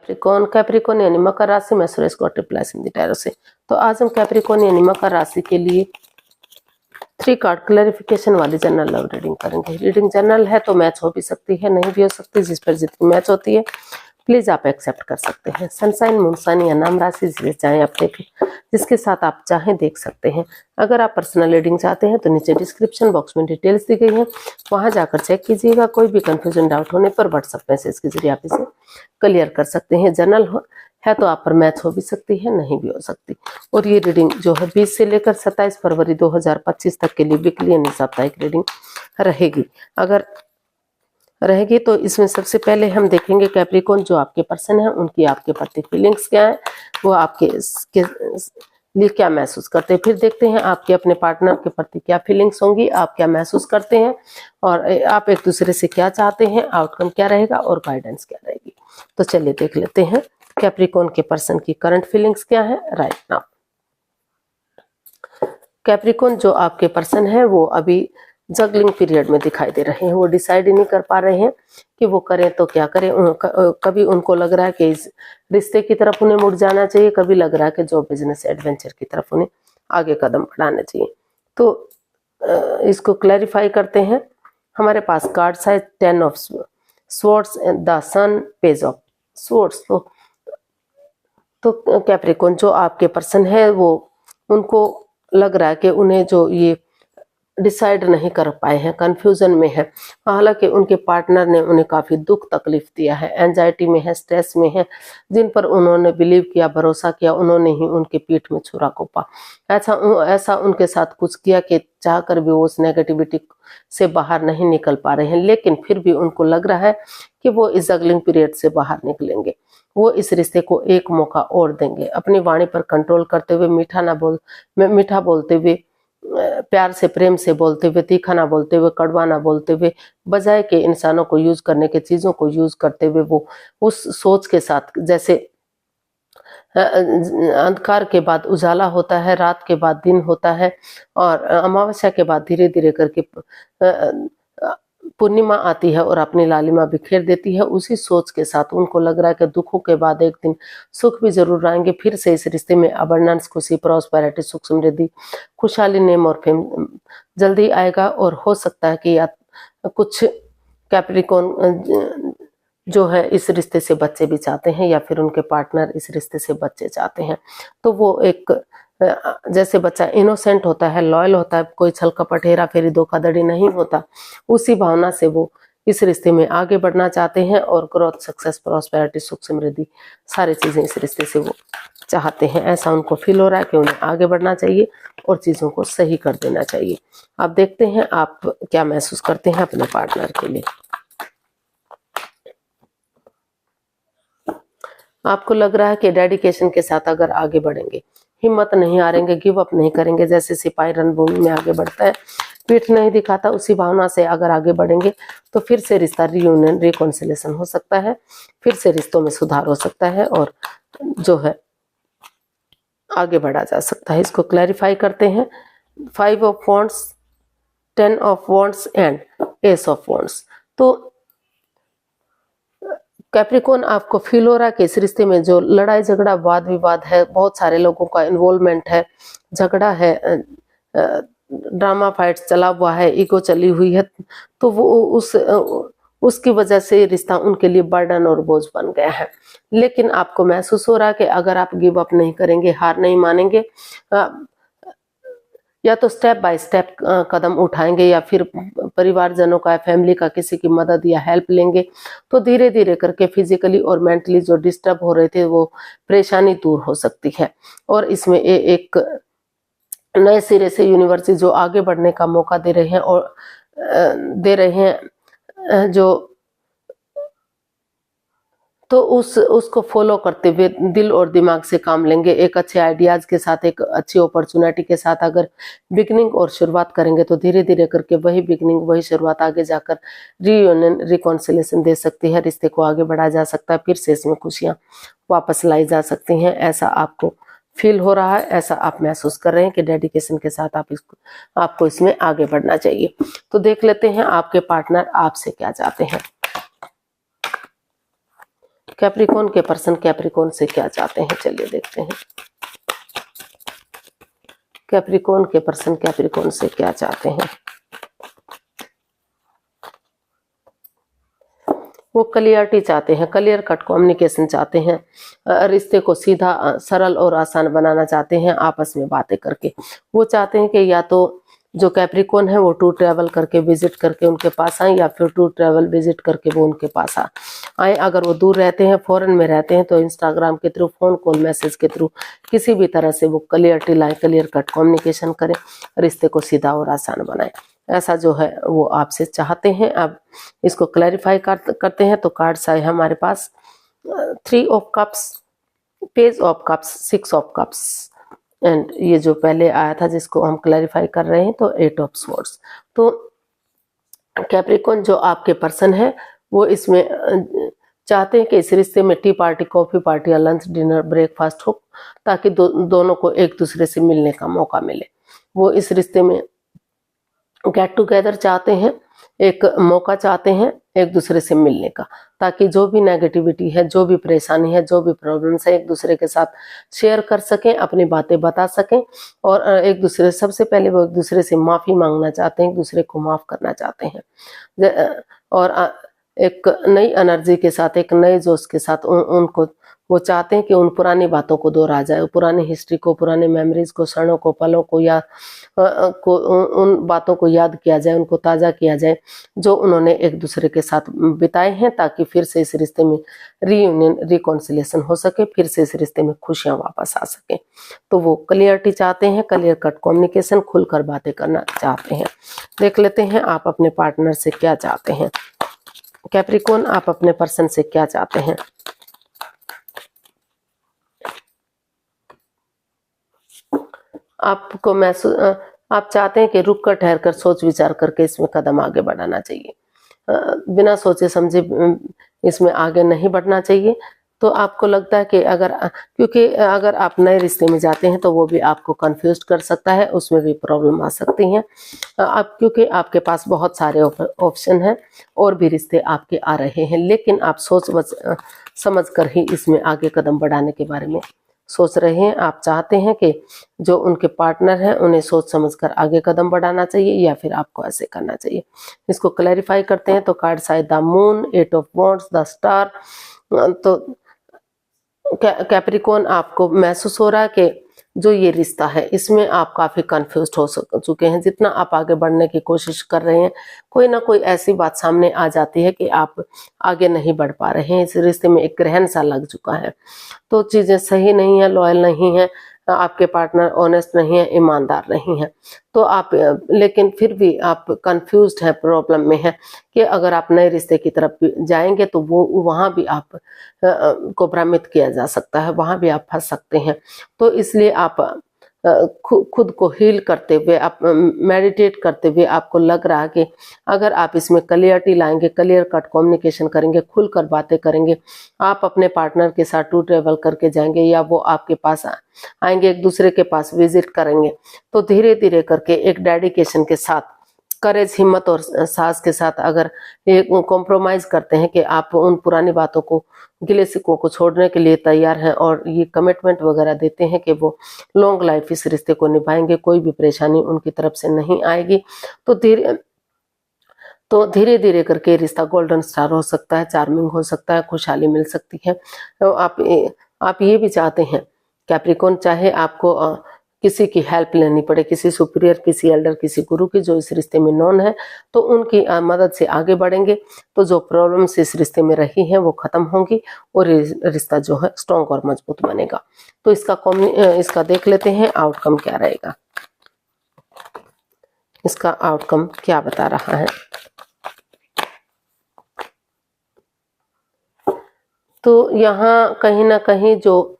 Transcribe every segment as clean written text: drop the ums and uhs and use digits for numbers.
Capricorn यानी मकर राशि में Suresh got replies in the tarot से। तो आज हम कैप्रिकॉन यानी मकर राशि के लिए 3 कार्ड क्लैरिफिकेशन वाली जनरल लव रीडिंग करेंगे। रीडिंग जनरल है तो मैच हो भी सकती है, नहीं भी हो सकती, जिस पर जितनी मैच होती है प्लीज आप एक्सेप्ट कर सकते हैं। सनसाइन, मूनसाइन या नाम राशि जिसे चाहें आप देखें, जिसके साथ आप चाहें देख सकते हैं। अगर आप पर्सनल रीडिंग चाहते हैं तो नीचे डिस्क्रिप्शन बॉक्स में डिटेल्स दी गई है, वहां जाकर चेक कीजिएगा। कोई भी कंफ्यूजन डाउट होने पर व्हाट्सएप मैसेज के जरिए आप इसे क्लियर कर सकते हैं। जनरल है तो आप पर मैच हो भी सकती है, नहीं भी हो सकती। और ये रीडिंग जो है 20 से लेकर 27 फरवरी 2025 तक के लिए वीकली यानी साप्ताहिक रीडिंग रहेगी। अगर रहेगी तो इसमें सबसे पहले हम देखेंगे कैप्रिकॉन जो आपके पर्सन है उनकी आपके प्रति फीलिंग्स क्या है, वो आपके लिए क्या महसूस करते हैं। फिर देखते हैं आपके अपने पार्टनर के प्रति क्या फीलिंग्स होंगी, आप क्या महसूस करते हैं और आप एक दूसरे से क्या चाहते हैं, आउटकम क्या रहेगा और गाइडेंस क्या रहेगी। तो चलिए देख लेते हैं कैप्रिकॉन के पर्सन की करंट फीलिंग्स क्या है राइट नाउ। कैप्रिकॉन जो आपके पर्सन है वो अभी जगलिंग पीरियड में दिखाई दे रहे हैं। वो डिसाइड ही नहीं कर पा रहे हैं कि वो करें तो क्या करें। कभी उनको लग रहा है कि इस रिश्ते की तरफ उन्हें मुड़ जाना चाहिए, कभी लग रहा है कि जॉब बिजनेस एडवेंचर की तरफ उन्हें आगे कदम बढ़ाना चाहिए। तो इसको क्लैरिफाई करते हैं। हमारे पास कार्ड्स है 10 of swords, the sun, page of swords. तो कैप्रिकॉन जो आपके पर्सन है वो उनको लग रहा है कि उन्हें जो ये डिसाइड नहीं कर पाए हैं, कंफ्यूजन में है। हालांकि उनके पार्टनर ने उन्हें काफी दुख तकलीफ दिया है, एंजाइटी में है, स्ट्रेस में है, जिन पर उन्होंने बिलीव किया, भरोसा किया, उन्होंने ही उनके पीठ में छुरा घोंपा। ऐसा उनके साथ कुछ किया कि चाहकर भी वो उस नेगेटिविटी से बाहर नहीं निकल पा रहे हैं। लेकिन फिर भी उनको लग रहा है कि वो इस जगलिंग पीरियड से बाहर निकलेंगे, वो इस रिश्ते को एक मौका और देंगे। अपनी वाणी पर कंट्रोल करते हुए, मीठा बोलते हुए, प्यार से प्रेम से बोलते हुए, तीखा ना बोलते हुए, कड़वा ना बोलते हुए, बजाय के इंसानों को यूज करने के, चीजों को यूज करते हुए वो उस सोच के साथ, जैसे अंधकार के बाद उजाला होता है, रात के बाद दिन होता है और अमावस्या के बाद धीरे धीरे करके पूर्णिमा आती है और अपनी लालिमा बिखेर देती है। उसी सोच के साथ उनको लग रहा है कि दुखों के बाद एक दिन सुख भी जरूर आएंगे। फिर से इस रिश्ते में अबंडेंस, खुशी, प्रॉस्पेरिटी, सुख समृद्धि, खुशहाली, नेम और फेम जल्दी आएगा। और हो सकता है कि या कुछ कैप्रिकॉन जो है इस रिश्ते से बच्चे भी चाहते हैं या फिर उनके पार्टनर इस रिश्ते से बच्चे चाहते हैं। तो वो एक जैसे बच्चा इनोसेंट होता है, लॉयल होता है, कोई छल कपट, हेरा फेरी, धोखाधड़ी नहीं होता, उसी भावना से वो इस रिश्ते में आगे बढ़ना चाहते हैं और ग्रोथ, सक्सेस, प्रॉस्पेरिटी, सुख समृद्धि सारी चीजें इस रिश्ते से वो चाहते हैं। ऐसा उनको फील हो रहा है कि उन्हें आगे बढ़ना चाहिए और चीजों को सही कर देना चाहिए। अब देखते हैं आप क्या महसूस करते हैं अपने पार्टनर के लिए। आपको लग रहा है कि डेडिकेशन के साथ अगर आगे बढ़ेंगे, हिम्मत नहीं हारेंगे, गिव अप नहीं करेंगे। जैसे सिपाही रणभूमि में आगे बढ़ता है, पीठ नहीं दिखाता, उसी भावना से अगर आगे बढ़ेंगे तो फिर से रिश्ता रियूनियन, रिकॉन्सिलेशन हो सकता है, फिर से रिश्तों में सुधार हो सकता है और जो है आगे बढ़ा जा सकता है। इसको क्लैरिफाई करते हैं। 5 of wands, 10 of wands and S of wands. तो कैप्रिकॉन आपको फील हो रहा है कि इस रिश्ते में जो लड़ाई झगड़ा, वाद विवाद है, बहुत सारे लोगों का इन्वॉल्वमेंट है, झगड़ा है, ड्रामा फाइट्स चला हुआ है, ईगो चली हुई है, तो वो उसकी वजह से रिश्ता उनके लिए बर्डन और बोझ बन गया है। लेकिन आपको महसूस हो रहा है कि अगर आप गिव अप नहीं करेंगे, हार नहीं मानेंगे, या तो स्टेप बाय स्टेप कदम उठाएंगे या फिर परिवारजनों का, फैमिली का किसी की मदद या हेल्प लेंगे, तो धीरे धीरे करके फिजिकली और मेंटली जो डिस्टर्ब हो रहे थे वो परेशानी दूर हो सकती है। और इसमें एक नए सिरे से यूनिवर्सिटी जो आगे बढ़ने का मौका दे रहे हैं और दे रहे हैं जो, तो उसको फॉलो करते हुए दिल और दिमाग से काम लेंगे। एक अच्छे आइडियाज के साथ, एक अच्छी अपॉर्चुनिटी के साथ अगर बिगनिंग और शुरुआत करेंगे तो धीरे धीरे करके वही बिगनिंग, वही शुरुआत आगे जाकर रीयूनियन, रिकॉन्सिलेशन दे सकती है। रिश्ते को आगे बढ़ाया जा सकता है, फिर से इसमें खुशियां वापस लाई जा सकती हैं। ऐसा आपको फील हो रहा है, ऐसा आप महसूस कर रहे हैं कि डेडिकेशन के साथ आपको इसमें आगे बढ़ना चाहिए। तो देख लेते हैं आपके पार्टनर आपसे क्या चाहते हैं। कैप्रिकॉन के पर्सन कैप्रिकॉन से क्या चाहते हैं, चलिए देखते हैं। कैप्रिकॉन के पर्सन कैप्रिकॉन से क्या चाहते हैं। वो क्लियरिटी चाहते हैं, क्लियर कट कम्युनिकेशन चाहते हैं, रिश्ते को सीधा सरल और आसान बनाना चाहते हैं आपस में बातें करके। वो चाहते हैं कि या तो जो कैप्रिकॉन है वो टू ट्रैवल करके विजिट करके उनके पास आए, या फिर टू ट्रैवल विजिट करके वो उनके पास आए। अगर वो दूर रहते हैं, फॉरेन में रहते हैं, तो इंस्टाग्राम के थ्रू, फोन कॉल, मैसेज के थ्रू किसी भी तरह से वो क्लियरिटी लाए, क्लियर कट कम्युनिकेशन करें, रिश्ते को सीधा और आसान बनाए, ऐसा जो है वो आपसे चाहते हैं। अब इसको क्लैरिफाई करते हैं। तो कार्ड्स आए हमारे पास 3 of cups, page of cups, 6 of cups, and ये जो पहले आया था जिसको हम क्लैरिफाई कर रहे हैं तो 8 ऑफ स्वॉर्ड्स। तो कैप्रिकॉन जो आपके पर्सन है वो इसमें चाहते हैं कि इस रिश्ते में टी पार्टी, कॉफी पार्टी या लंच, डिनर, ब्रेकफास्ट हो, ताकि दोनों को एक दूसरे से मिलने का मौका मिले। वो इस रिश्ते में गेट टुगेदर चाहते हैं, एक मौका चाहते हैं एक दूसरे से मिलने का, ताकि जो भी नेगेटिविटी है, जो भी परेशानी है, जो भी प्रॉब्लम्स है, एक दूसरे के साथ शेयर कर सकें, अपनी बातें बता सकें। और एक दूसरे, सबसे पहले वो एक दूसरे से माफ़ी मांगना चाहते हैं, एक दूसरे को माफ़ करना चाहते हैं, और एक नई एनर्जी के साथ, एक नए जोश के साथ उनको वो चाहते हैं कि उन पुरानी बातों को दोहरा जाए, पुरानी हिस्ट्री को, पुरानी मेमोरीज को, क्षणों को, पलों को, या उन बातों को याद किया जाए, उनको ताज़ा किया जाए जो उन्होंने एक दूसरे के साथ बिताए हैं, ताकि फिर से इस रिश्ते में रीयूनियन, रिकॉन्सिलेशन हो सके, फिर से इस रिश्ते में खुशियां वापस आ सके। तो वो क्लियरिटी चाहते हैं, क्लियर कट कम्युनिकेशन, खुलकर बातें करना चाहते हैं। देख लेते हैं आप अपने पार्टनर से क्या चाहते हैं। कैप्रिकॉन, आप अपने पर्सन से क्या चाहते हैं। आपको महसूस, आप चाहते हैं कि रुक कर, ठहर कर, सोच विचार करके इसमें कदम आगे बढ़ाना चाहिए, बिना सोचे समझे इसमें आगे नहीं बढ़ना चाहिए। तो आपको लगता है कि क्योंकि अगर आप नए रिश्ते में जाते हैं तो वो भी आपको कंफ्यूज कर सकता है, उसमें भी प्रॉब्लम आ सकती हैं। आप, क्योंकि आपके पास बहुत सारे ऑप्शन हैं और भी रिश्ते आपके आ रहे हैं, लेकिन आप सोच समझ कर ही इसमें आगे कदम बढ़ाने के बारे में सोच रहे हैं। आप चाहते हैं कि जो उनके पार्टनर हैं उन्हें सोच समझकर आगे कदम बढ़ाना चाहिए, या फिर आपको ऐसे करना चाहिए। इसको क्लैरिफाई करते हैं। तो card side the moon, 8 of wands, the star. तो कैप्रिकॉन, आपको महसूस हो रहा है कि जो ये रिश्ता है इसमें आप काफी कंफ्यूज हो चुके हैं। जितना आप आगे बढ़ने की कोशिश कर रहे हैं, कोई ना कोई ऐसी बात सामने आ जाती है कि आप आगे नहीं बढ़ पा रहे हैं। इस रिश्ते में एक ग्रहण सा लग चुका है, तो चीजें सही नहीं है, लॉयल नहीं है, आपके पार्टनर ऑनेस्ट नहीं है, ईमानदार नहीं है। तो आप, लेकिन फिर भी आप कंफ्यूज्ड है, प्रॉब्लम में है कि अगर आप नए रिश्ते की तरफ जाएंगे तो वो वहां भी आप को भ्रमित किया जा सकता है, वहां भी आप फंस सकते हैं। तो इसलिए आप खुद को हील करते हुए, आप मेडिटेट करते हुए, आपको लग रहा है कि अगर आप इसमें क्लियरिटी लाएंगे, क्लियर कट कम्युनिकेशन करेंगे, खुलकर बातें करेंगे, आप अपने पार्टनर के साथ टू ट्रेवल करके जाएंगे, या वो आपके पास आएंगे, एक दूसरे के पास विजिट करेंगे, तो धीरे धीरे करके एक डेडिकेशन के साथ, करेज, हिम्मत और साहस के साथ अगर एक कॉम्प्रोमाइज करते हैं कि आप उन पुरानी बातों को, गिले शिकवों को छोड़ने के लिए तैयार हैं, और ये कमिटमेंट वगैरह देते हैं कि वो लॉन्ग लाइफ इस रिश्ते को निभाएंगे, कोई भी परेशानी उनकी तरफ से नहीं आएगी, तो धीरे धीरे करके रिश्ता गोल्डन स्टार हो सकता है, चार्मिंग हो सकता है, खुशहाली मिल सकती है। तो आप ये भी चाहते हैं, कैप्रिकॉन, चाहे आपको किसी की हेल्प लेनी पड़े, किसी सुपीरियर, किसी एल्डर, किसी गुरु की जो इस रिश्ते में नॉन है, तो उनकी मदद से आगे बढ़ेंगे, तो जो प्रॉब्लम्स इस रिश्ते में रही हैं वो खत्म होंगी, और रिश्ता जो है स्ट्रॉन्ग और मजबूत बनेगा। तो इसका देख लेते हैं आउटकम क्या रहेगा। इसका आउटकम क्या बता रहा है। तो यहाँ कहीं ना कहीं जो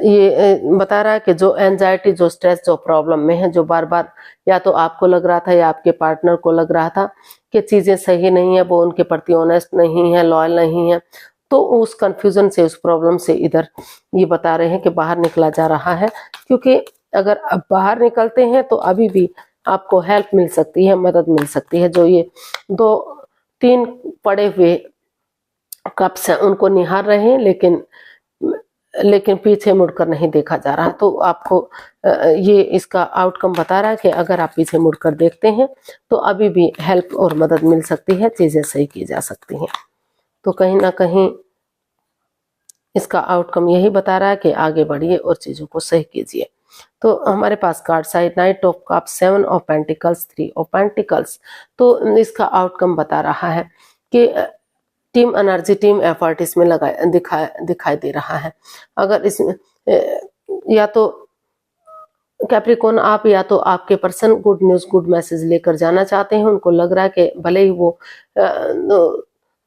ये बता रहा है कि जो एंजाइटी, जो स्ट्रेस, जो प्रॉब्लम में है, जो बार बार या तो आपको लग रहा था या आपके पार्टनर को लग रहा था कि चीजें सही नहीं है, वो उनके प्रति ऑनेस्ट नहीं है, लॉयल नहीं है, तो उस कंफ्यूजन से, उस प्रॉब्लम से इधर ये बता रहे हैं कि बाहर निकला जा रहा है। क्योंकि अगर अब बाहर निकलते हैं तो अभी भी आपको हेल्प मिल सकती है, मदद मिल सकती है। जो ये 2-3 पड़े हुए कप्स हैं उनको निहार रहे हैं, लेकिन पीछे मुड़कर नहीं देखा जा रहा। तो आपको ये इसका आउटकम बता रहा है कि अगर आप पीछे मुड़कर देखते हैं तो अभी भी हेल्प और मदद मिल सकती है, चीजें सही की जा सकती हैं। तो कहीं ना कहीं इसका आउटकम यही बता रहा है कि आगे बढ़िए और चीजों को सही कीजिए। तो हमारे पास card side knight of cups, 7 of pentacles, 3 of pentacles. तो इसका आउटकम बता रहा है कि टीम एनर्जी, टीम एफर्ट इसमें दिखाई दे रहा है। अगर इसमें या तो कैप्रिकॉर्न आप या तो आपके person good news, good message लेकर जाना चाहते हैं। उनको लग रहा है कि भले ही वो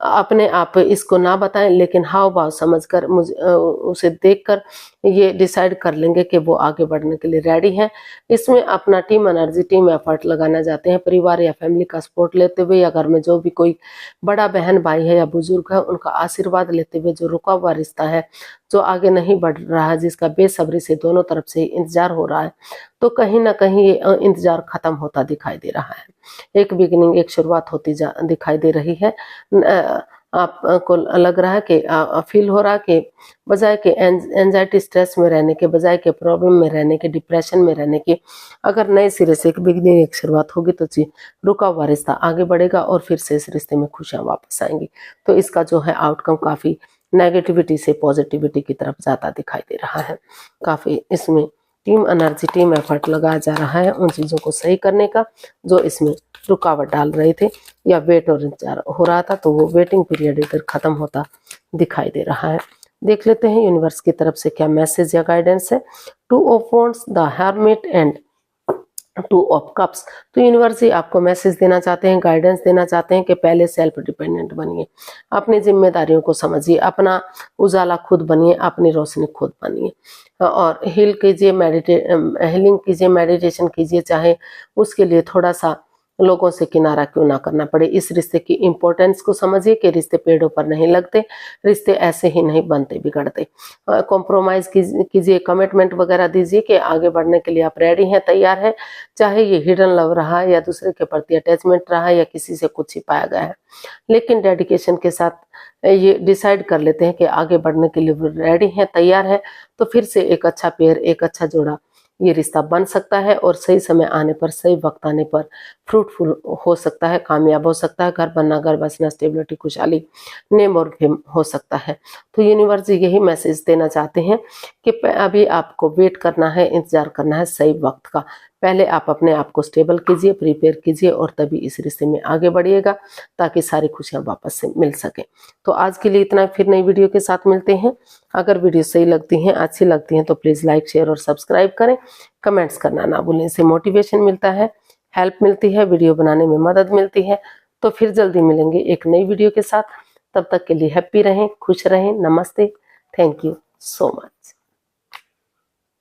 अपने आप इसको ना बताएं, लेकिन हाव भाव समझकर उसे देखकर ये डिसाइड कर लेंगे कि वो आगे बढ़ने के लिए रेडी हैं। इसमें अपना टीम एनर्जी, टीम एफर्ट लगाना चाहते हैं, परिवार या फैमिली का सपोर्ट लेते हुए, या घर में जो भी कोई बड़ा बहन भाई है या बुजुर्ग है उनका आशीर्वाद लेते हुए, जो रुका हुआ रिश्ता है, जो आगे नहीं बढ़ रहा है, जिसका बेसब्री से दोनों तरफ से इंतजार हो रहा है, तो कहीं ना कहीं ये इंतजार खत्म होता दिखाई दे रहा है। एक बिगिनिंग, एक शुरुआत होती दिखाई दे रही है। आपको लग रहा है कि फील हो रहा है कि बजाय के एंजाइटी, स्ट्रेस में रहने के, बजाय के प्रॉब्लम में रहने के, डिप्रेशन में रहने के, अगर नए सिरे से एक बिगिनिंग, एक शुरुआत होगी तो रुका हुआ रिश्ता आगे बढ़ेगा और फिर से इस रिश्ते में खुशियां वापस आएंगी। तो इसका जो है आउटकम काफी नेगेटिविटी से पॉजिटिविटी की तरफ जाता दिखाई दे रहा है। काफी इसमें टीम एनर्जी, टीम एफर्ट लगाया जा रहा है उन चीजों को सही करने का जो इसमें रुकावट डाल रहे थे या वेट और इंतजार हो रहा था, तो वो वेटिंग पीरियड इधर खत्म होता दिखाई दे रहा है। देख लेते हैं यूनिवर्स की तरफ से क्या मैसेज या गाइडेंस है। 2 of wands, the hermit and 2 of cups. तो यूनिवर्स ही आपको मैसेज देना चाहते हैं, गाइडेंस देना चाहते हैं कि पहले सेल्फ डिपेंडेंट बनिए, अपनी जिम्मेदारियों को समझिए, अपना उजाला खुद बनिए, अपनी रोशनी खुद बनिए और हील कीजिए, हीलिंग कीजिए, मेडिटेशन कीजिए, चाहे उसके लिए थोड़ा सा लोगों से किनारा क्यों ना करना पड़े। इस रिश्ते की इम्पोर्टेंस को समझिए कि रिश्ते पेड़ों पर नहीं लगते, रिश्ते ऐसे ही नहीं बनते बिगड़ते। कॉम्प्रोमाइज कीजिए, कमिटमेंट वगैरह दीजिए कि आगे बढ़ने के लिए आप रेडी हैं, तैयार हैं, चाहे ये हिडन लव रहा है या दूसरे के प्रति अटैचमेंट रहा है या किसी से कुछ छिपाया गया है, लेकिन डेडिकेशन के साथ ये डिसाइड कर लेते हैं कि आगे बढ़ने के लिए रेडी हैं, तैयार है, तो फिर से एक अच्छा पेयर, एक अच्छा जोड़ा ये रिश्ता बन सकता है और सही समय आने पर, सही वक्त आने पर फ्रूटफुल हो सकता है, कामयाब हो सकता है, घर बनना, घर बसना, स्टेबिलिटी, खुशहाली, नेम और फेम हो सकता है। तो यूनिवर्स यही मैसेज देना चाहते हैं कि अभी आपको वेट करना है, इंतजार करना है सही वक्त का। पहले आप अपने आप को स्टेबल कीजिए, प्रिपेयर कीजिए और तभी इस रिश्ते में आगे बढ़िएगा ताकि सारी खुशियां वापस से मिल सके। तो आज के लिए इतना, फिर नई वीडियो के साथ मिलते हैं। अगर वीडियो सही लगती हैं, अच्छी लगती हैं तो प्लीज लाइक, शेयर और सब्सक्राइब करें। कमेंट्स करना ना भूलें, इससे मोटिवेशन मिलता है, हेल्प मिलती है, वीडियो बनाने में मदद मिलती है। तो फिर जल्दी मिलेंगे एक नई वीडियो के साथ। तब तक के लिए हैप्पी रहें, खुश रहें। नमस्ते, थैंक यू सो मच।